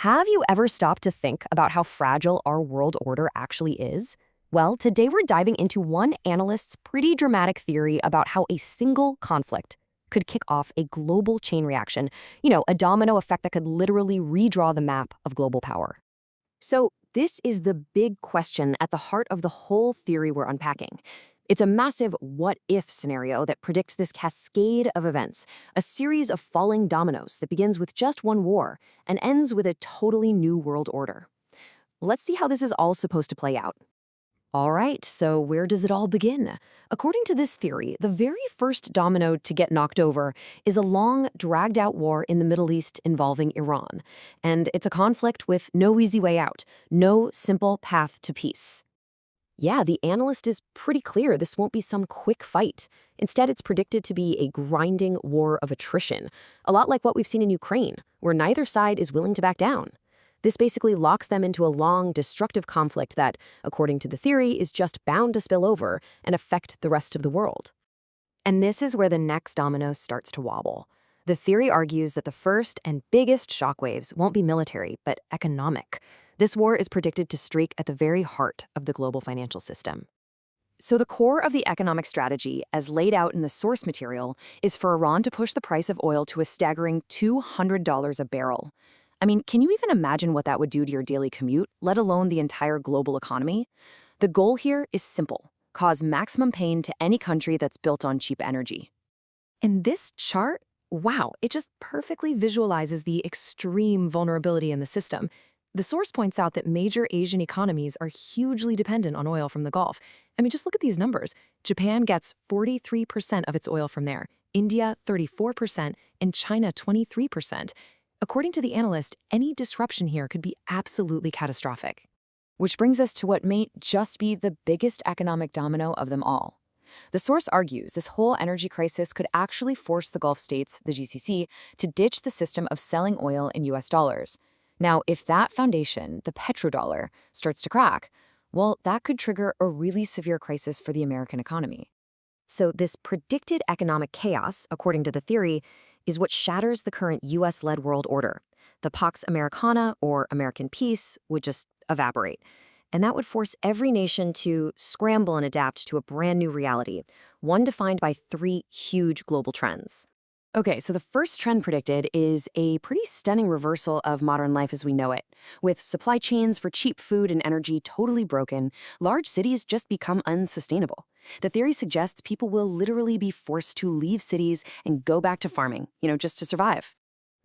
Have you ever stopped to think about how fragile our world order actually is? Well, today we're diving into one analyst's pretty dramatic theory about how a single conflict could kick off a global chain reaction, a domino effect that could literally redraw the map of global power. So, this is the big question at the heart of the whole theory we're unpacking. It's a massive what-if scenario that predicts this cascade of events, a series of falling dominoes that begins with just one war and ends with a totally new world order. Let's see how this is all supposed to play out. All right, so where does it all begin? According to this theory, the very first domino to get knocked over is a long, dragged-out war in the Middle East involving Iran. And it's a conflict with no easy way out, no simple path to peace. Yeah, the analyst is pretty clear this won't be some quick fight. Instead, it's predicted to be a grinding war of attrition, a lot like what we've seen in Ukraine, where neither side is willing to back down. This basically locks them into a long, destructive conflict that, according to the theory, is just bound to spill over and affect the rest of the world. And this is where the next domino starts to wobble. The theory argues that the first and biggest shockwaves won't be military, but economic. This war is predicted to streak at the very heart of the global financial system. So the core of the economic strategy, as laid out in the source material, is for Iran to push the price of oil to a staggering $200 a barrel. I mean, can you even imagine what that would do to your daily commute, let alone the entire global economy? The goal here is simple: cause maximum pain to any country that's built on cheap energy. In this chart, wow, it just perfectly visualizes the extreme vulnerability in the system. The source points out that major Asian economies are hugely dependent on oil from the Gulf. I mean, just look at these numbers. Japan gets 43% of its oil from there, India 34%, and China 23%. According to the analyst, any disruption here could be absolutely catastrophic. Which brings us to what may just be the biggest economic domino of them all. The source argues this whole energy crisis could actually force the Gulf states, the GCC, to ditch the system of selling oil in US dollars. Now, if that foundation, the petrodollar, starts to crack, well, that could trigger a really severe crisis for the American economy. So this predicted economic chaos, according to the theory, is what shatters the current US-led world order. The Pax Americana, or American peace, would just evaporate. And that would force every nation to scramble and adapt to a brand new reality, one defined by three huge global trends. Okay, so the first trend predicted is a pretty stunning reversal of modern life as we know it. With supply chains for cheap food and energy totally broken, large cities just become unsustainable. The theory suggests people will literally be forced to leave cities and go back to farming, just to survive.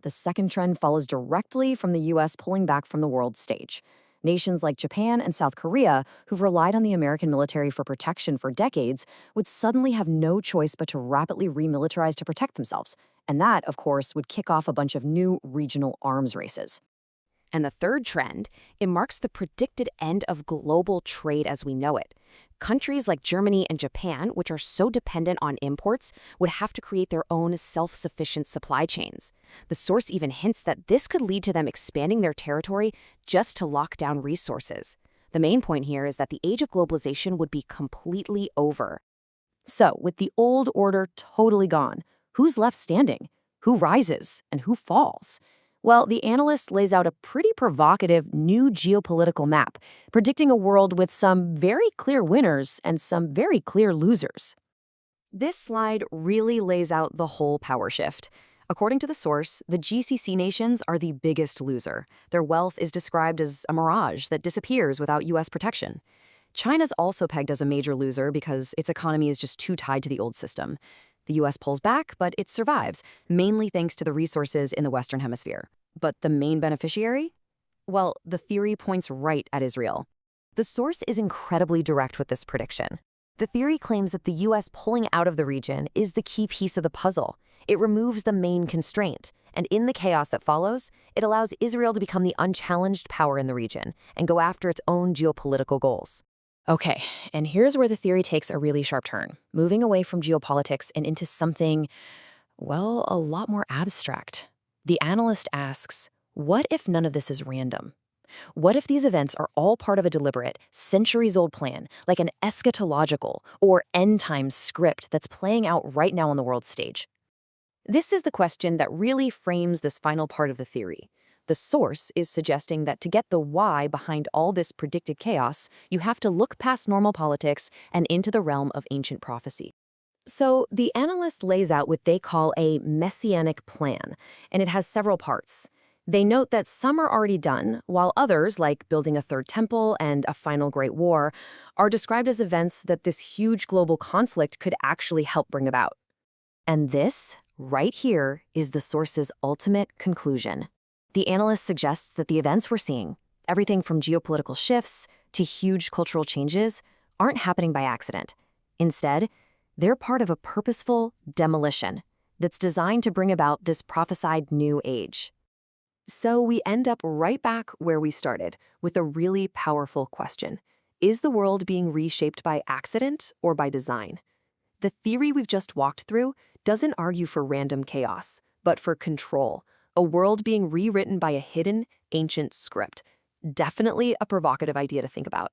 The second trend follows directly from the US pulling back from the world stage. Nations like Japan and South Korea, who've relied on the American military for protection for decades, would suddenly have no choice but to rapidly remilitarize to protect themselves. And that, of course, would kick off a bunch of new regional arms races. And the third trend, it marks the predicted end of global trade as we know it. Countries like Germany and Japan, which are so dependent on imports, would have to create their own self-sufficient supply chains. The source even hints that this could lead to them expanding their territory just to lock down resources. The main point here is that the age of globalization would be completely over. So, with the old order totally gone, who's left standing? Who rises and who falls? Well, the analyst lays out a pretty provocative new geopolitical map, predicting a world with some very clear winners and some very clear losers. This slide really lays out the whole power shift. According to the source, the GCC nations are the biggest loser. Their wealth is described as a mirage that disappears without US protection. China's also pegged as a major loser because its economy is just too tied to the old system. The US pulls back, but it survives, mainly thanks to the resources in the Western Hemisphere. But the main beneficiary? Well, the theory points right at Israel. The source is incredibly direct with this prediction. The theory claims that the US pulling out of the region is the key piece of the puzzle. It removes the main constraint, and in the chaos that follows, it allows Israel to become the unchallenged power in the region and go after its own geopolitical goals. Okay, and here's where the theory takes a really sharp turn, moving away from geopolitics and into something, well, a lot more abstract. The analyst asks, what if none of this is random? What if these events are all part of a deliberate, centuries-old plan, like an eschatological or end-time script that's playing out right now on the world stage? This is the question that really frames this final part of the theory. The source is suggesting that to get the why behind all this predicted chaos, you have to look past normal politics and into the realm of ancient prophecy. So the analyst lays out what they call a messianic plan, and it has several parts. They note that some are already done, while others, like building a third temple and a final great war, are described as events that this huge global conflict could actually help bring about. And this, right here, is the source's ultimate conclusion. The analyst suggests that the events we're seeing, everything from geopolitical shifts to huge cultural changes, aren't happening by accident. Instead, they're part of a purposeful demolition that's designed to bring about this prophesied new age. So we end up right back where we started, with a really powerful question. Is the world being reshaped by accident or by design? The theory we've just walked through doesn't argue for random chaos, but for control, a world being rewritten by a hidden, ancient script. Definitely a provocative idea to think about.